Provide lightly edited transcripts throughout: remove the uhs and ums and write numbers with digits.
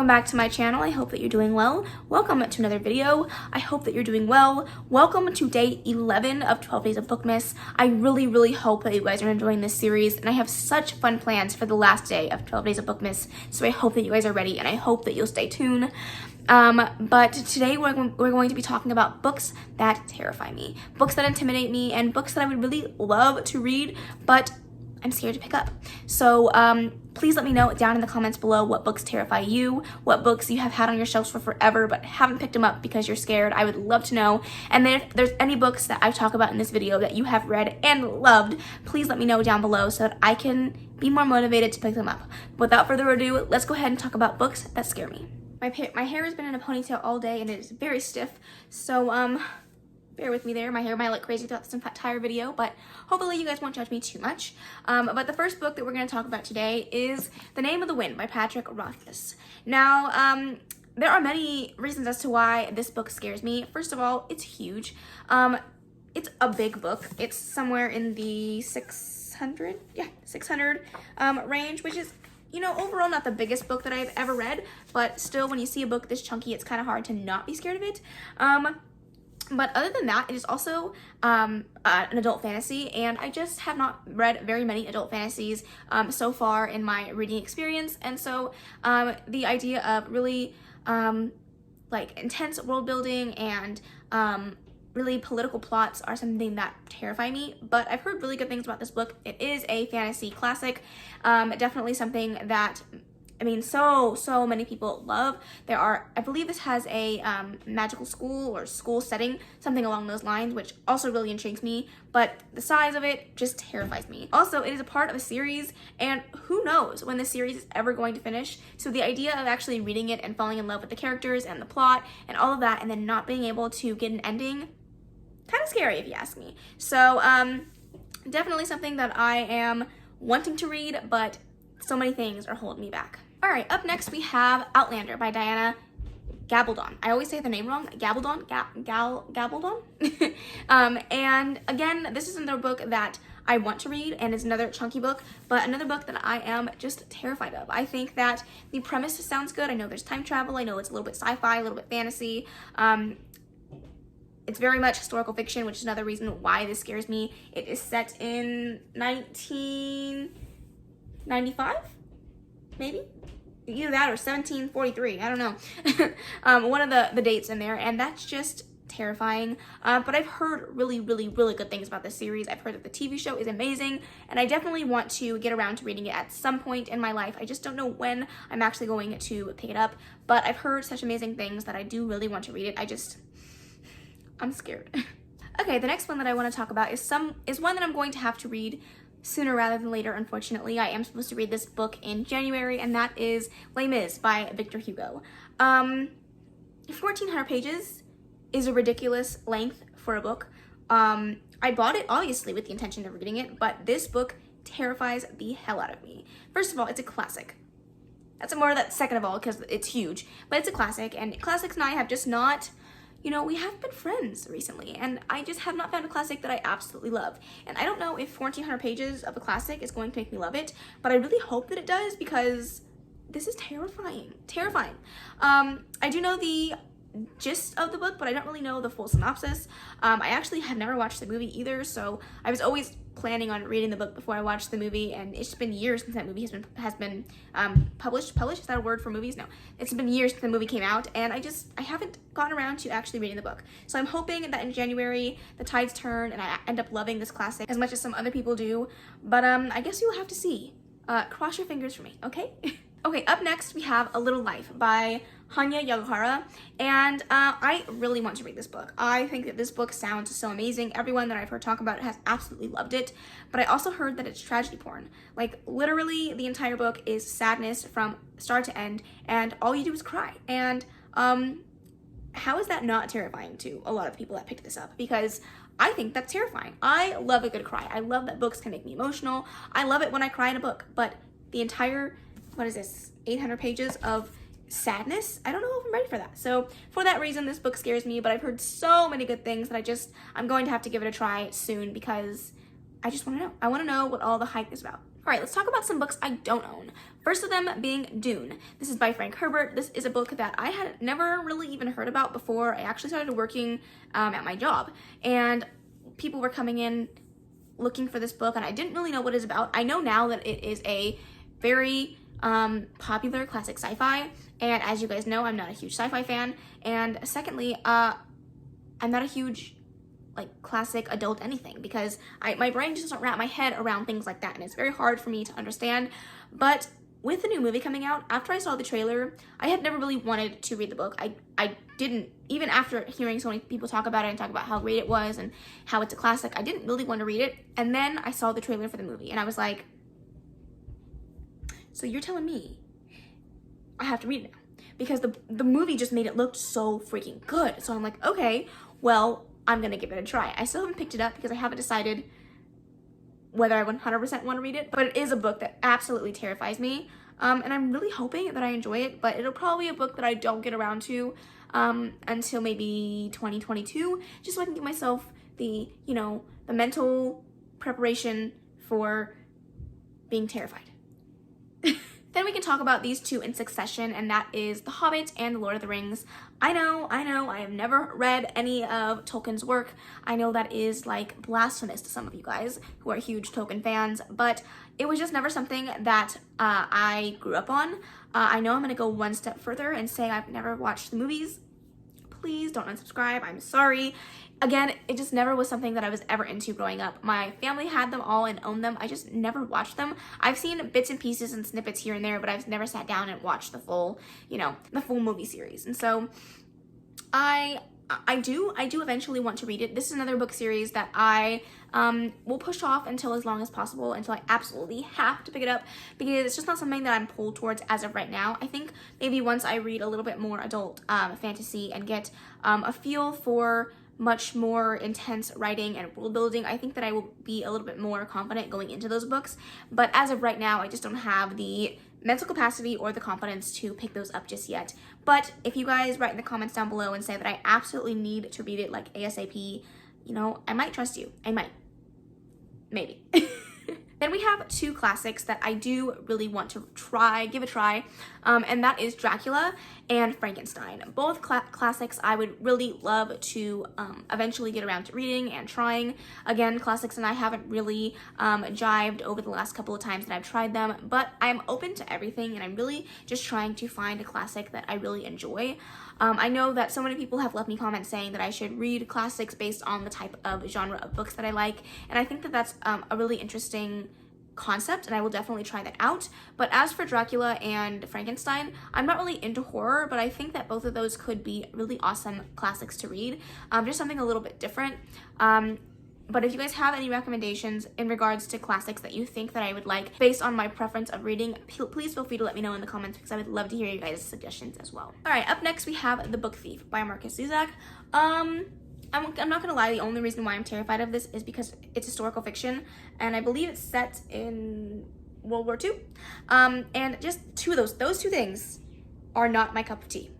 welcome back to my channel. I hope that you're doing well. Welcome to another video. I hope that you're doing well. Welcome to day 11 of 12 Days of Bookmas. I really hope that you guys are enjoying this series, and I have such fun plans for the last day of 12 Days of Bookmas, so I hope that you guys are ready, and I hope that you'll stay tuned. But today we're going to be talking about books that terrify me, books that intimidate me, and books that I would really love to read, but I'm scared to pick up. So please let me know down in the comments below what books terrify you, what books you have had on your shelves for forever but haven't picked them up because you're scared. I would love to know. And then if there's any books that I talk about in this video that you have read and loved, please let me know down below so that I can be more motivated to pick them up. Without further ado, let's go ahead and talk about books that scare me. My hair has been in a ponytail all day and it is very stiff, so bear with me there. My hair might look crazy throughout this entire video, but hopefully you guys won't judge me too much. But the first book that we're going to talk about today is The Name of the Wind by Patrick Rothfuss. Now, there are many reasons as to why this book scares me. First of all, it's huge. It's a big book. It's somewhere in the 600 range, which is, you know, overall not the biggest book that I've ever read, but still, when you see a book this chunky, it's kind of hard to not be scared of it. But other than that, it is also an adult fantasy, and I just have not read very many adult fantasies so far in my reading experience, and so the idea of really like intense world building and really political plots are something that terrify me. But I've heard really good things about this book. It is a fantasy classic, definitely something that I mean, so many people love. I believe this has a magical school or school setting, something along those lines, which also really intrigues me, but the size of it just terrifies me. Also, it is a part of a series, and who knows when the series is ever going to finish, so the idea of actually reading it and falling in love with the characters and the plot and all of that, and then not being able to get an ending, kind of scary if you ask me. So, definitely something that I am wanting to read, but so many things are holding me back. Alright, up next we have Outlander by Diana Gabaldon. I always say the name wrong. Gabaldon? Gabaldon? And again, this is another book that I want to read, and it's another chunky book, but another book that I am just terrified of. I think that the premise sounds good. I know there's time travel. I know it's a little bit sci-fi, a little bit fantasy. It's very much historical fiction, which is another reason why this scares me. It is set in 1995, maybe? Either that or 1743, I don't know. One of the dates in there, and that's just terrifying. But I've heard really good things about this series. I've heard that the TV show is amazing, and I definitely want to get around to reading it at some point in my life. I just don't know when I'm actually going to pick it up, but I've heard such amazing things that I do really want to read it. I'm scared. Okay, the next one that I want to talk about is one that I'm going to have to read sooner rather than later, unfortunately. I am supposed to read this book in January, and that is Les Mis by Victor Hugo. 1,400 pages is a ridiculous length for a book. I bought it, obviously, with the intention of reading it, but this book terrifies the hell out of me. First of all, it's a classic. Second of all, because it's huge, but it's a classic, and classics and I have just not, you know, we have been friends recently, and I just have not found a classic that I absolutely love. And I don't know if 1,400 pages of a classic is going to make me love it, but I really hope that it does, because this is terrifying. Terrifying. I do know the gist of the book, but I don't really know the full synopsis. I actually have never watched the movie either, so I was always planning on reading the book before I watched the movie, and it's been years since that movie has been published. Is that a word for movies? No. It's been years since the movie came out, and I haven't gotten around to actually reading the book. So I'm hoping that in January the tides turn and I end up loving this classic as much as some other people do, but I guess you'll have to see. Cross your fingers for me, okay? Okay, up next we have A Little Life by Hanya Yaguhara, and I really want to read this book. I think that this book sounds so amazing. Everyone that I've heard talk about it has absolutely loved it, but I also heard that it's tragedy porn. Like, literally the entire book is sadness from start to end, and all you do is cry. And how is that not terrifying to a lot of people that picked this up? Because I think that's terrifying. I love a good cry. I love that books can make me emotional. I love it when I cry in a book, but the entire, 800 pages of sadness, I don't know if I'm ready for that. So for that reason, this book scares me, but I've heard so many good things that I'm going to have to give it a try soon, because I just want to know. I want to know what all the hype is about. All right, let's talk about some books I don't own. First of them being Dune. This is by Frank Herbert. This is a book that I had never really even heard about before I actually started working at my job. And people were coming in looking for this book, and I didn't really know what it's about. I know now that it is a very popular classic sci-fi, and as you guys know, I'm not a huge sci-fi fan. And secondly, I'm not a huge classic adult anything, because my brain just doesn't wrap my head around things like that, and it's very hard for me to understand. But with the new movie coming out, after I saw the trailer, I had never really wanted to read the book. I didn't, even after hearing so many people talk about it and talk about how great it was and how it's a classic, I didn't really want to read it. And then I saw the trailer for the movie, and I was like, so you're telling me I have to read it now? Because the movie just made it look so freaking good. So I'm like, okay, well, I'm gonna give it a try. I still haven't picked it up because I haven't decided whether I 100% want to read it, but it is a book that absolutely terrifies me. And I'm really hoping that I enjoy it, but it'll probably be a book that I don't get around to until maybe 2022, just so I can give myself the mental preparation for being terrified. Then we can talk about these two in succession, and that is The Hobbit and The Lord of the Rings. I know, I have never read any of Tolkien's work. I know that is like blasphemous to some of you guys who are huge Tolkien fans, but it was just never something that I grew up on. I know I'm gonna go one step further and say I've never watched the movies. Please don't unsubscribe, I'm sorry. Again, it just never was something that I was ever into growing up. My family had them all and owned them. I just never watched them. I've seen bits and pieces and snippets here and there, but I've never sat down and watched the full, the full movie series. And so I do eventually want to read it. This is another book series that I will push off until as long as possible, until I absolutely have to pick it up, because it's just not something that I'm pulled towards as of right now. I think maybe once I read a little bit more adult fantasy and get a feel for much more intense writing and world building, I think that I will be a little bit more confident going into those books. But as of right now, I just don't have the mental capacity or the confidence to pick those up just yet. But if you guys write in the comments down below and say that I absolutely need to read it like ASAP, I might trust you. I might. Maybe. Then we have two classics that I do really want to give a try, and that is Dracula and Frankenstein. Both classics I would really love to eventually get around to reading and trying. Again, classics and I haven't really jived over the last couple of times that I've tried them, but I'm open to everything, and I'm really just trying to find a classic that I really enjoy. I know that so many people have left me comments saying that I should read classics based on the type of genre of books that I like, and I think that that's a really interesting concept, and I will definitely try that out. But as for Dracula and Frankenstein, I'm not really into horror, but I think that both of those could be really awesome classics to read, just something a little bit different. But if you guys have any recommendations in regards to classics that you think that I would like based on my preference of reading, please feel free to let me know in the comments, because I would love to hear you guys' suggestions as well. All right, up next we have The Book Thief by Marcus Zusak. I'm not gonna lie, the only reason why I'm terrified of this is because it's historical fiction, and I believe it's set in World War II. And just those two things are not my cup of tea.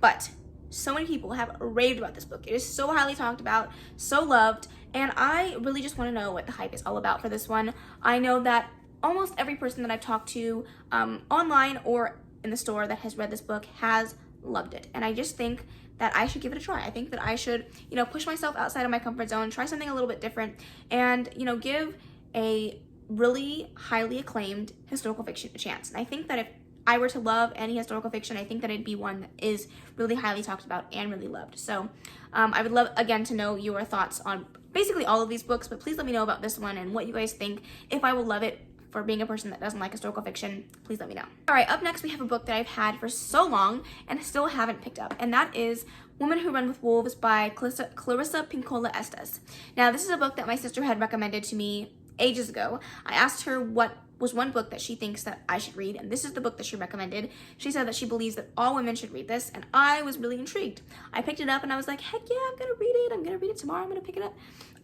But so many people have raved about this book. It is so highly talked about, so loved, and I really just want to know what the hype is all about for this one. I know that almost every person that I've talked to online or in the store that has read this book has loved it, and I just think that I should give it a try. I think that I should, push myself outside of my comfort zone, try something a little bit different, and, give a really highly acclaimed historical fiction a chance. And I think that if I were to love any historical fiction, I think that it'd be one that is really highly talked about and really loved. So I would love, again, to know your thoughts on basically all of these books, but please let me know about this one and what you guys think. If I will love it for being a person that doesn't like historical fiction, please let me know. All right, up next we have a book that I've had for so long and still haven't picked up, and that is Women Who Run with Wolves by Clarissa Pinkola Estes. Now, this is a book that my sister had recommended to me ages ago. I asked her what was one book that she thinks that I should read, and this is the book that she recommended. She said that she believes that all women should read this, and I was really intrigued. I picked it up and I was like, heck yeah, I'm gonna read it. I'm gonna read it tomorrow. I'm gonna pick it up.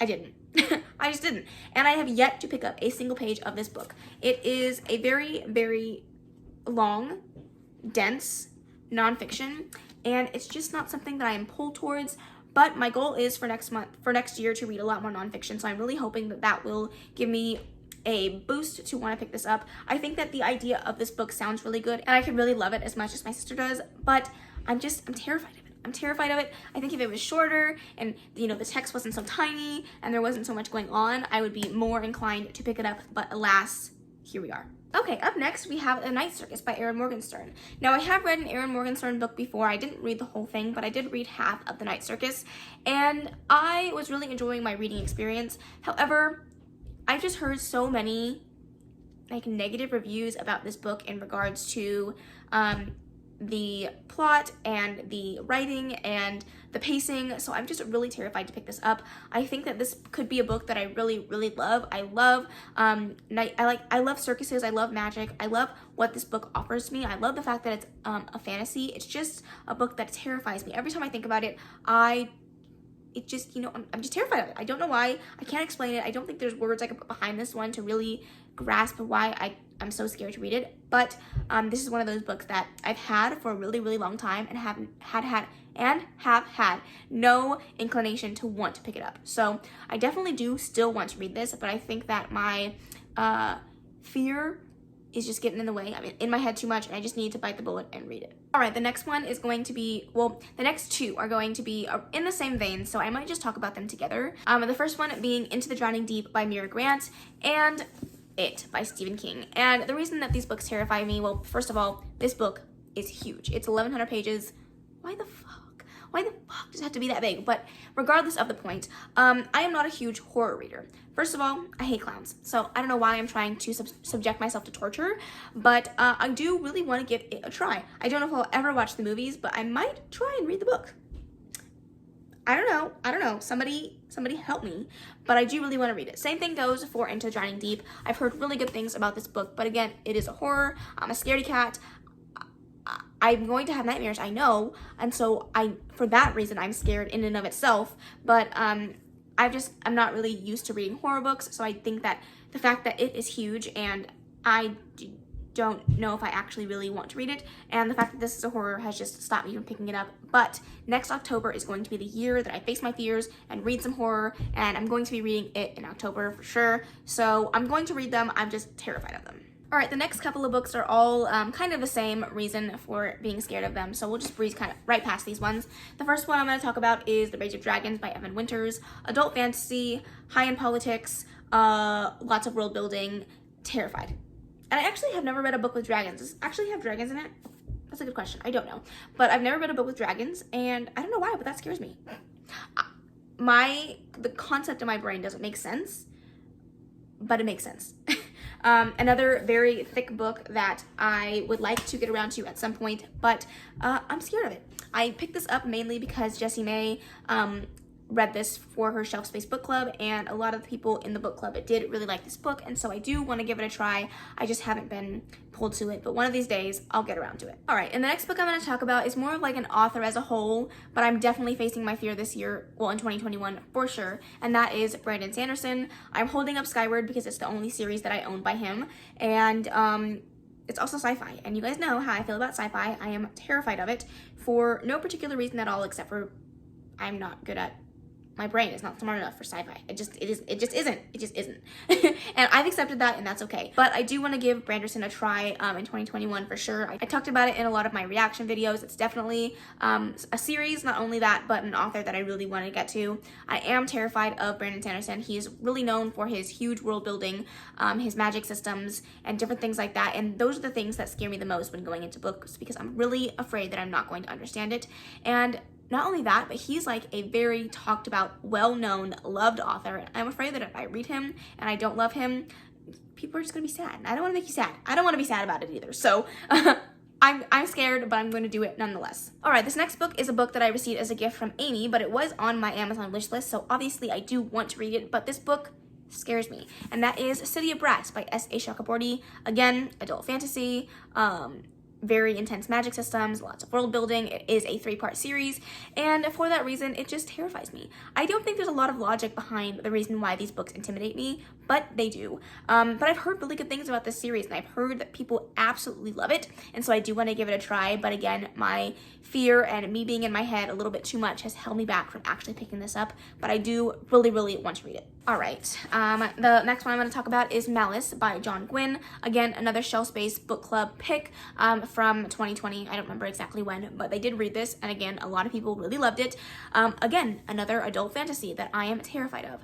I didn't. I just didn't. And I have yet to pick up a single page of this book. It is a very, very long, dense nonfiction, and it's just not something that I am pulled towards. But my goal is for next year to read a lot more nonfiction. So I'm really hoping that that will give me a boost to want to pick this up. I think that the idea of this book sounds really good, and I could really love it as much as my sister does, but I'm terrified of it. I'm terrified of it. I think if it was shorter and, you know, the text wasn't so tiny and there wasn't so much going on, I would be more inclined to pick it up, but alas, here we are. Okay, up next we have The Night Circus by Erin Morgenstern. Now, I have read an Erin Morgenstern book before. I didn't read the whole thing, but I did read half of The Night Circus, and I was really enjoying my reading experience. However, I've just heard so many like negative reviews about this book in regards to the plot and the writing and the pacing, so I'm just really terrified to pick this up. I think that this could be a book that I really, really love. I love I love circuses, I love magic, I love what this book offers me. I love the fact that it's a fantasy. It's just a book that terrifies me. Every time I think about it, it just, you know, I'm just terrified of it. I don't know why. I can't explain it. I don't think there's words I can put behind this one to really grasp why I'm so scared to read it. But this is one of those books that I've had for a really, really long time and have had no inclination to want to pick it up. So I definitely do still want to read this, but I think that my fear is just getting in the way. I'm in my head too much, and I just need to bite the bullet and read it. All right, the next one is going to be, well, the next two are going to be in the same vein, so I might just talk about them together. The first one being Into the Drowning Deep by Mira Grant, and It by Stephen King. And the reason that these books terrify me, well, first of all, this book is huge. It's 1,100 pages. Why the fuck? Why the fuck does it have to be that big? But regardless of the point, I am not a huge horror reader. First of all, I hate clowns, so I don't know why I'm trying to subject myself to torture, but I do really want to give it a try. I don't know if I'll ever watch the movies, but I might try and read the book. I don't know. Somebody help me, but I do really want to read it. Same thing goes for Into the Drowning Deep. I've heard really good things about this book, but again, it is a horror. I'm a scaredy cat. I'm going to have nightmares, I know, and so for that reason, I'm scared in and of itself, but I'm not really used to reading horror books, so I think that the fact that it is huge and I don't know if I actually really want to read it, and the fact that this is a horror has just stopped me from picking it up. But next October is going to be the year that I face my fears and read some horror, and I'm going to be reading it in October for sure, so I'm going to read them. I'm just terrified of them. All right, the next couple of books are all kind of the same reason for being scared of them, so we'll just breeze kind of right past these ones. The first one I'm going to talk about is The Rage of Dragons by Evan Winters. Adult fantasy, high-end politics, lots of world building, terrified. And I actually have never read a book with dragons. Does it actually have dragons in it? That's a good question. I don't know. But I've never read a book with dragons, and I don't know why, but that scares me. The concept in my brain doesn't make sense, but it makes sense. Another very thick book that I would like to get around to at some point, but I'm scared of it. I picked this up mainly because Jessie May read this for her Shelf Space book club, and a lot of the people in the book club did really like this book, and so I do want to give it a try. I just haven't been pulled to it, but one of these days I'll get around to it. All right, and the next book I'm going to talk about is more of like an author as a whole, but I'm definitely facing my fear this year, well, in 2021 for sure, and that is Brandon Sanderson. I'm holding up Skyward because it's the only series that I own by him, and it's also sci-fi, and you guys know how I feel about sci-fi. I am terrified of it for no particular reason at all, except for I'm not good at, my brain is not smart enough for sci-fi. It just isn't. And I've accepted that, and that's okay. But I do want to give Branderson a try in 2021 for sure. I talked about it in a lot of my reaction videos. It's definitely a series, not only that, but an author that I really want to get to. I am terrified of Brandon Sanderson. He's really known for his huge world building, his magic systems, and different things like that. And those are the things that scare me the most when going into books, because I'm really afraid that I'm not going to understand it. And not only that, but he's like a very talked about, well-known, loved author. And I'm afraid that if I read him and I don't love him, people are just gonna be sad. And I don't want to make you sad. I don't want to be sad about it either. So I'm scared, but I'm going to do it nonetheless. All right, this next book is a book that I received as a gift from Amy, but it was on my Amazon wish list, so obviously I do want to read it, but this book scares me. And that is City of Brass by S.A. Chakraborty. Again, adult fantasy, very intense magic systems, lots of world building. It is a 3-part series, and for that reason, it just terrifies me. I don't think there's a lot of logic behind the reason why these books intimidate me, but they do. But I've heard really good things about this series, and I've heard that people absolutely love it, and so I do want to give it a try. But again, my fear and me being in my head a little bit too much has held me back from actually picking this up, but I do really want to read it. All right, the next one I'm going to talk about is Malice by John Gwynne. Again, another Shelf Space book club pick from 2020. I don't remember exactly when, but they did read this, and again, a lot of people really loved it. Again, another adult fantasy that I am terrified of.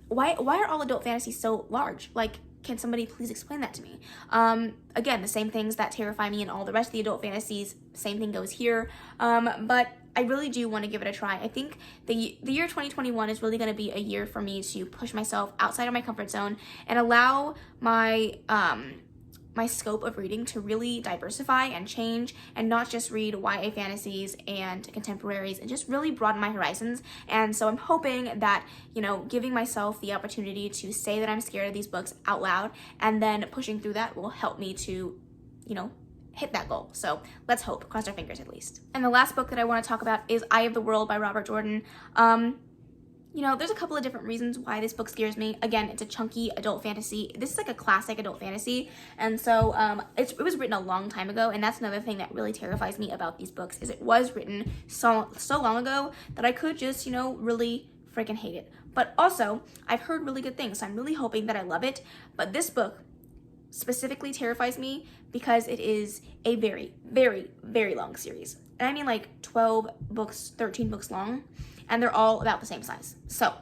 Why are all adult fantasies so large? Like, can somebody please explain that to me? Again, the same things that terrify me in all the rest of the adult fantasies, same thing goes here. But I really do want to give it a try. I think the year 2021 is really going to be a year for me to push myself outside of my comfort zone and allow my my scope of reading to really diversify and change, and not just read YA fantasies and contemporaries, and just really broaden my horizons. And so I'm hoping that, you know, giving myself the opportunity to say that I'm scared of these books out loud and then pushing through that will help me to, you know, hit that goal. So let's hope, cross our fingers at least. And the last book that I want to talk about is Eye of the World by Robert Jordan. You know, there's a couple of different reasons why this book scares me. Again, it's a chunky adult fantasy. This is like a classic adult fantasy. And so it was written a long time ago. And that's another thing that really terrifies me about these books, is it was written so long ago that I could just, you know, really freaking hate it. But also, I've heard really good things. So I'm really hoping that I love it. But this book specifically terrifies me because it is a very long series. And I mean like 12 books, 13 books long. And they're all about the same size. So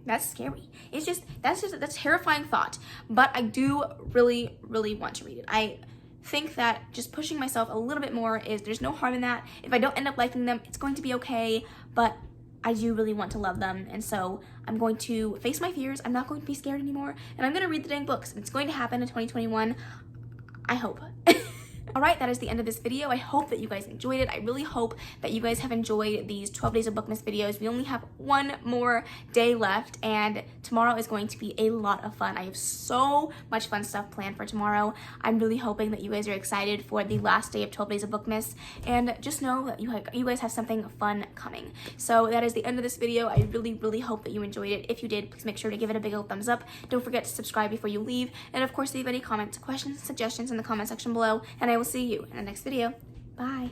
that's scary. That's a terrifying thought. But I do really want to read it. I think that just pushing myself a little bit more there's no harm in that. If I don't end up liking them, it's going to be okay. But I do really want to love them. And so I'm going to face my fears. I'm not going to be scared anymore. And I'm going to read the dang books. And it's going to happen in 2021. I hope. All right, that is the end of this video. I hope that you guys enjoyed it. I really hope that you guys have enjoyed these 12 Days of Bookmas videos. We only have one more day left, and tomorrow is going to be a lot of fun. I have so much fun stuff planned for tomorrow. I'm really hoping that you guys are excited for the last day of 12 Days of Bookmas, and just know that you guys have something fun coming. So that is the end of this video. I really hope that you enjoyed it. If you did, please make sure to give it a big old thumbs up. Don't forget to subscribe before you leave, and of course, leave any comments, questions, suggestions in the comment section below, and I will see you in the next video. Bye.